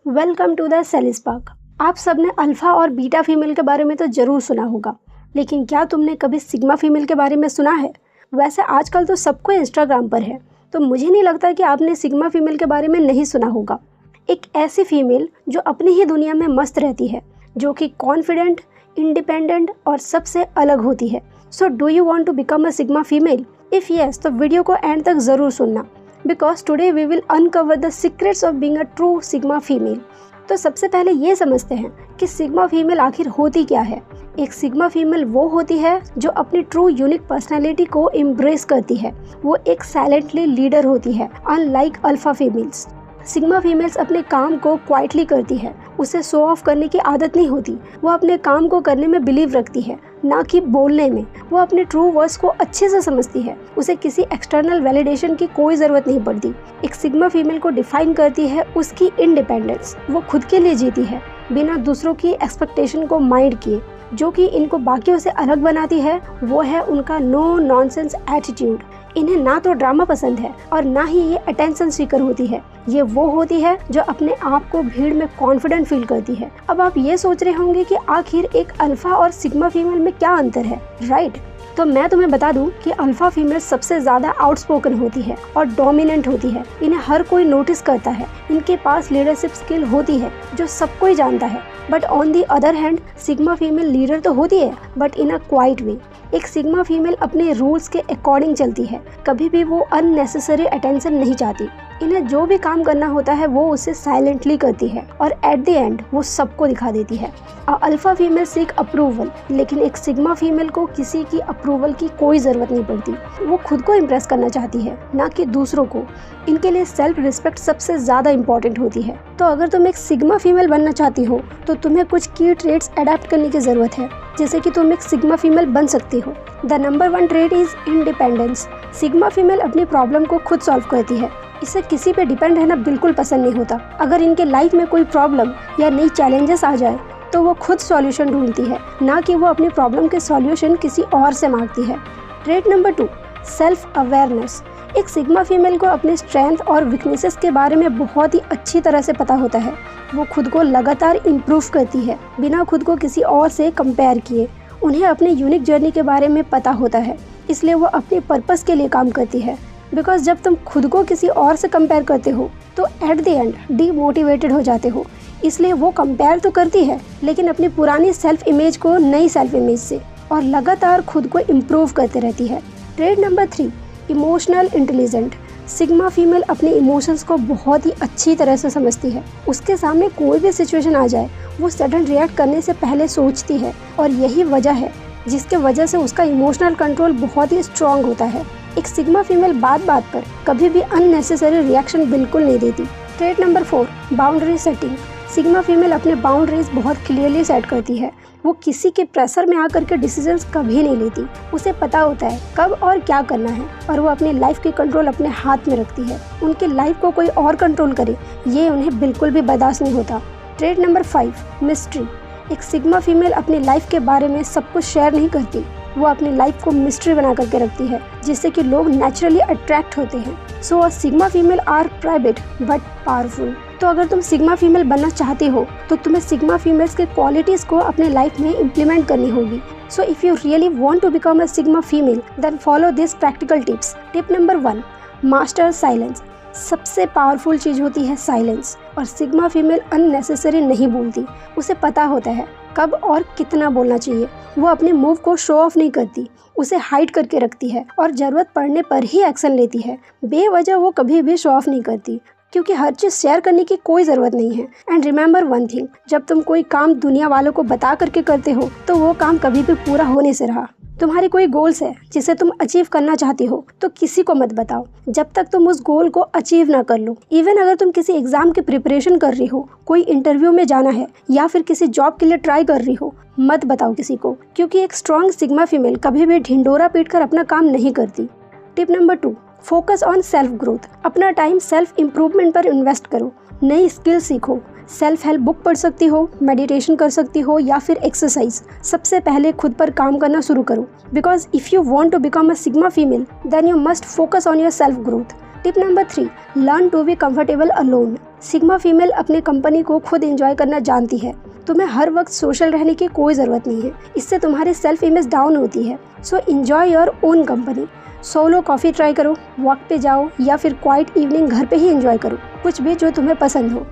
Welcome to the sell spark. आप सबने alpha और बीटा फीमेल के बारे में तो ज़रूर सुना होगा, लेकिन क्या तुमने कभी सिग्मा फीमेल के बारे में सुना है? वैसे आजकल तो सबको इंस्टाग्राम पर है, तो मुझे नहीं लगता कि आपने सिग्मा फीमेल के बारे में नहीं सुना होगा। एक ऐसी फीमेल जो अपनी ही दुनिया में मस्त रहती है, जो कि कॉन्फिडेंट, इंडिपेंडेंट और सबसे अलग होती है। So do you want to become a sigma female? If yes, तो वीडियो को एंड तक ज़रूर सुनना, because today we will uncover the secrets of being a true sigma female. तो सबसे पहले ये समझते हैं कि सिग्मा फीमेल आखिर होती क्या है। एक सिग्मा फीमेल वो होती है जो अपनी ट्रू यूनिक पर्सनैलिटी को एम्ब्रेस करती है। वो एक साइलेंटली लीडर होती है, unlike alpha females. Sigma females अपने काम को क्वाइटली करती है, उसे शो ऑफ करने की आदत नहीं होती। वो अपने काम को करने में बिलीव रखती है, ना कि बोलने में। वो अपने ट्रू वर्ड्स को अच्छे से समझती है, उसे किसी एक्सटर्नल वैलिडेशन की कोई ज़रूरत नहीं पड़ती। एक सिग्मा फीमेल को डिफाइन करती है उसकी इंडिपेंडेंस। वो खुद के लिए जीती है, बिना दूसरों की एक्सपेक्टेशन को माइंड किए। जो कि इनको बाकियों से अलग बनाती है वो है उनका नो नॉनसेंस एटीट्यूड। इन्हें ना तो ड्रामा पसंद है और ना ही ये अटेंशन सीकर होती है। ये वो होती है जो अपने आप को भीड़ में कॉन्फिडेंट फील करती है। अब आप ये सोच रहे होंगे कि आखिर एक अल्फा और सिग्मा फीमेल में क्या अंतर है, राइट? तो मैं तुम्हें बता दूं कि अल्फा फीमेल सबसे ज़्यादा आउटस्पोकन होती है और डोमिनेंट होती है। इन्हें हर कोई नोटिस करता है, इनके पास लीडरशिप स्किल होती है जो सब कोई जानता है। But on the other hand sigma female leader तो होती है, बट इन अ क्वाइट वे। एक सिग्मा फीमेल अपने रूल्स के अकॉर्डिंग चलती है, कभी भी वो अननेसेसरी अटेंशन नहीं चाहती। इन्हें जो भी काम करना होता है वो उसे साइलेंटली करती है और एट द एंड वो सबको दिखा देती है। अल्फा फीमेल सीक अप्रूवल, लेकिन एक सिग्मा फीमेल को किसी की अप्रूवल की कोई ज़रूरत नहीं पड़ती। वो खुद को इम्प्रेस करना चाहती है, ना कि दूसरों को। इनके लिए सेल्फ रिस्पेक्ट सबसे ज़्यादा इम्पॉर्टेंट होती है। तो अगर तुम एक सिग्मा फीमेल बनना चाहती हो तो तुम्हें कुछ की ट्रेट्स अडेप्ट करने की ज़रूरत है, जैसे कि तुम एक सिग्मा फीमेल बन सकती हो। The number 1 trait is independence. Sigma female अपनी प्रॉब्लम को खुद सॉल्व करती है। इसे किसी पे डिपेंड रहना बिल्कुल पसंद नहीं होता। अगर इनके लाइफ में कोई प्रॉब्लम या नई चैलेंजेस आ जाए तो वो खुद सॉल्यूशन ढूंढती है, ना कि वो अपनी प्रॉब्लम के सॉल्यूशन किसी और से मांगती है। Trait number 2, self awareness. एक सिग्मा फीमेल को अपने स्ट्रेंथ और वीकनेसेस के बारे में बहुत ही अच्छी तरह से पता होता है। वो खुद को लगातार इम्प्रूव करती है, बिना खुद को किसी और से कंपेयर किए। उन्हें अपने यूनिक जर्नी के बारे में पता होता है, इसलिए वो अपने पर्पस के लिए काम करती है। बिकॉज जब तुम खुद को किसी और से कंपेयर करते हो तो एट द एंड डीमोटिवेटेड हो जाते हो। इसलिए वो कंपेयर तो करती है, लेकिन अपनी पुरानी सेल्फ इमेज को नई सेल्फ इमेज से, और लगातार खुद को इम्प्रूव करते रहती है। Trait number 3, emotional intelligent. Sigma female अपने इमोशंस को बहुत ही अच्छी तरह से समझती है। उसके सामने कोई भी सिचुएशन आ जाए वो सडन रिएक्ट करने से पहले सोचती है, और यही वजह है जिसके वजह से उसका इमोशनल कंट्रोल बहुत ही स्ट्रॉन्ग होता है। एक सिग्मा फीमेल बात बात पर कभी भी अननेसेसरी रिएक्शन बिल्कुल नहीं देती। Trait number 4, boundary setting. Sigma female अपने बाउंड्रीज बहुत क्लियरली सेट करती है। वो किसी के प्रेशर में आकर के डिसीजंस कभी नहीं लेती। उसे पता होता है कब और क्या करना है, और वो अपनी लाइफ की कंट्रोल अपने हाथ में रखती है। उनकी लाइफ को कोई और कंट्रोल करे ये उन्हें बिल्कुल भी बर्दाश्त नहीं होता। Trait number 5, mystery. एक सिग्मा फीमेल अपनी लाइफ के बारे में सब कुछ शेयर नहीं करती। वो अपनी लाइफ को मिस्ट्री बना करके रखती है, जिससे कि लोग नेचुरली अट्रैक्ट होते हैं। So a sigma female are private but powerful. तो अगर तुम सिग्मा फीमेल बनना चाहती हो तो तुम्हें सिग्मा फीमेल्स के क्वालिटीज़ को अपने लाइफ में इम्प्लीमेंट करनी होगी। So if you really want to become a sigma female then follow this practical tips. Tip number 1, master silence. सबसे पावरफुल चीज़ होती है साइलेंस, और सिग्मा फीमेल अननेसेसरी नहीं बोलती। उसे पता होता है कब और कितना बोलना चाहिए। वो अपने मूव को शो ऑफ नहीं करती, उसे हाइड करके रखती है और ज़रूरत पड़ने पर ही एक्शन लेती है। बेवजह वो कभी भी शो ऑफ नहीं करती, क्योंकि हर चीज़ शेयर करने की कोई ज़रूरत नहीं है। एंड रिमेंबर वन थिंग, जब तुम कोई काम दुनिया वालों को बता करके करते हो तो वो काम कभी भी पूरा होने से रहा। तुम्हारी कोई गोल्स है जिसे तुम अचीव करना चाहती हो तो किसी को मत बताओ जब तक तुम उस गोल को अचीव ना कर लो। इवन अगर तुम किसी एग्जाम की प्रिपरेशन कर रही हो, कोई इंटरव्यू में जाना है या फिर किसी जॉब के लिए ट्राई कर रही हो, मत बताओ किसी को, क्योंकि एक स्ट्रॉन्ग सिग्मा फीमेल कभी भी ढिंडोरा पीटकर अपना काम नहीं करती। Tip number 2, focus on self growth. अपना टाइम सेल्फ इम्प्रूवमेंट पर इन्वेस्ट करो। नई स्किल सीखो। सेल्फ हेल्प बुक पढ़ सकती हो, मेडिटेशन कर सकती हो या फिर एक्सरसाइज। सबसे पहले खुद पर काम करना शुरू करो, because if you want to become a sigma female then you must focus on your self growth. Tip number 3, learn to be comfortable alone. Sigma female अपनी कंपनी को खुद एंजॉय करना जानती है। तुम्हें हर वक्त सोशल रहने की कोई ज़रूरत नहीं है, इससे तुम्हारी सेल्फ इमेज डाउन होती है। So enjoy your own company. Solo coffee try करो, वॉक पे जाओ या फिर क्वाइट इवनिंग घर पे ही एंजॉय करो, कुछ भी जो तुम्हें पसंद हो।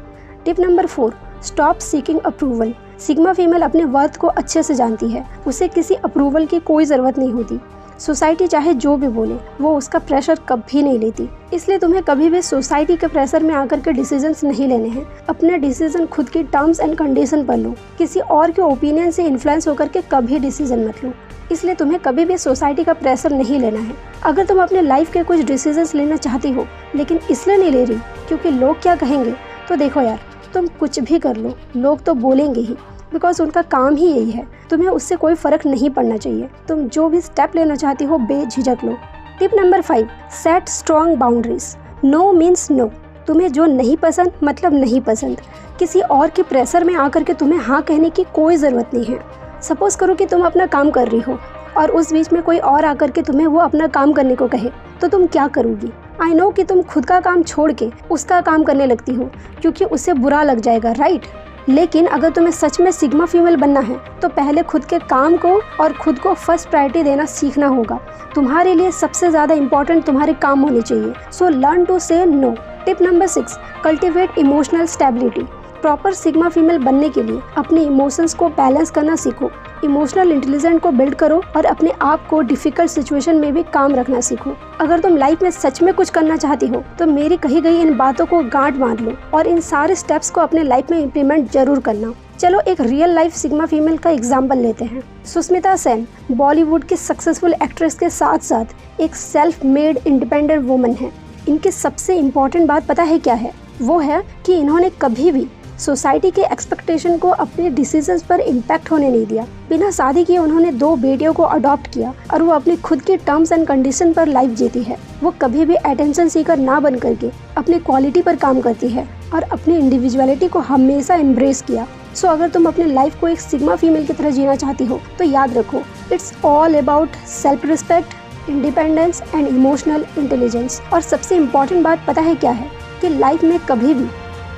Tip number 4, stop seeking approval. Sigma female अपने वर्थ को अच्छे से जानती है, उसे किसी अप्रूवल की कोई ज़रूरत नहीं होती। सोसाइटी चाहे जो भी बोले, वो उसका प्रेशर कभी नहीं लेती। इसलिए तुम्हें कभी भी सोसाइटी के प्रेशर में आकर के डिसीजंस नहीं लेने हैं। अपने डिसीजन खुद की टर्म्स एंड कंडीशन पर लो, किसी और के ओपिनियन से इन्फ्लुएंस होकर के कभी डिसीजन मत लो। इसलिए तुम्हें कभी भी सोसाइटी का प्रेशर नहीं लेना है। अगर तुम अपने लाइफ के कुछ डिसीजंस लेना चाहती हो लेकिन इसलिए नहीं ले रही क्योंकि लोग क्या कहेंगे, तो देखो यार, तुम कुछ भी कर लो, लोग तो बोलेंगे ही, बिकॉज उनका काम ही यही है। तुम्हें उससे कोई फ़र्क नहीं पड़ना चाहिए। तुम जो भी स्टेप लेना चाहती हो बेझिझक लो। Tip number 5, set strong boundaries. No means no. तुम्हें जो नहीं पसंद मतलब नहीं पसंद। किसी और के प्रेशर में आकर के तुम्हें हाँ कहने की कोई ज़रूरत नहीं है। सपोज करो कि तुम अपना काम कर रही हो और उस बीच में कोई और आकर के तुम्हें वो अपना काम करने को कहे, तो तुम क्या करोगी? आई नो कि तुम खुद का काम छोड़ के उसका काम करने लगती हो क्योंकि उससे बुरा लग जाएगा, राइट? लेकिन अगर तुम्हें सच में सिग्मा फीमेल बनना है तो पहले खुद के काम को और खुद को फर्स्ट प्रायोरिटी देना सीखना होगा। तुम्हारे लिए सबसे ज़्यादा इम्पोर्टेंट तुम्हारे काम होने चाहिए। So learn to say no. Tip number 6, cultivate emotional stability. Proper sigma female बनने के लिए अपने इमोशंस को बैलेंस करना सीखो। इमोशनल इंटेलिजेंस को बिल्ड करो और अपने आप को डिफिकल्ट सिचुएशन में भी काम रखना सीखो। अगर तुम लाइफ में सच में कुछ करना चाहती हो तो मेरी कही गई इन बातों को गांठ बांध लो और इन सारे स्टेप्स को अपने लाइफ में इम्प्लीमेंट जरूर करना। चलो एक रियल लाइफ सिग्मा फीमेल का एग्जाम्पल लेते हैं। सुष्मिता सेन बॉलीवुड की सक्सेसफुल एक्ट्रेस के साथ साथ एक सेल्फ मेड इंडिपेंडेंट वुमन है। इनकी सबसे इम्पोर्टेंट बात पता है क्या है? वो है कि इन्होंने कभी भी सोसाइटी के एक्सपेक्टेशन को अपने डिसीजंस पर इम्पैक्ट होने नहीं दिया। बिना शादी किए उन्होंने 2 बेटियों को अडॉप्ट किया और वो अपनी खुद की टर्म्स एंड कंडीशन पर लाइफ जीती है। वो कभी भी अटेंशन सीकर ना बन करके अपनी क्वालिटी पर काम करती है और अपनी इंडिविजुअलिटी को हमेशा एम्ब्रेस किया। सो अगर तुम अपने लाइफ को एक सिग्मा फीमेल की तरह जीना चाहती हो तो याद रखो, it's all about self respect, independence and emotional intelligence. और सबसे इम्पोर्टेंट बात पता है क्या है? कि लाइफ में कभी भी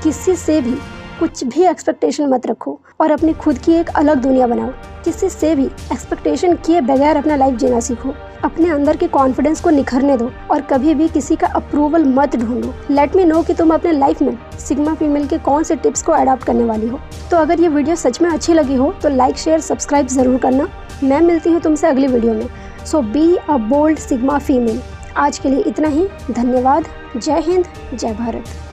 किसी से भी कुछ भी एक्सपेक्टेशन मत रखो और अपनी खुद की एक अलग दुनिया बनाओ। किसी से भी एक्सपेक्टेशन किए बगैर अपना लाइफ जीना सीखो। अपने अंदर के कॉन्फिडेंस को निखरने दो और कभी भी किसी का अप्रूवल मत ढूंढो। लेट मी नो कि तुम अपने लाइफ में सिग्मा फीमेल के कौन से टिप्स को अडॉप्ट करने वाली हो। तो अगर ये वीडियो सच में अच्छी लगी हो तो लाइक, शेयर, सब्सक्राइब ज़रूर करना। मैं मिलती हूँ तुमसे अगली वीडियो में। So be a bold sigma female. आज के लिए इतना ही। धन्यवाद। जय हिंद, जय भारत।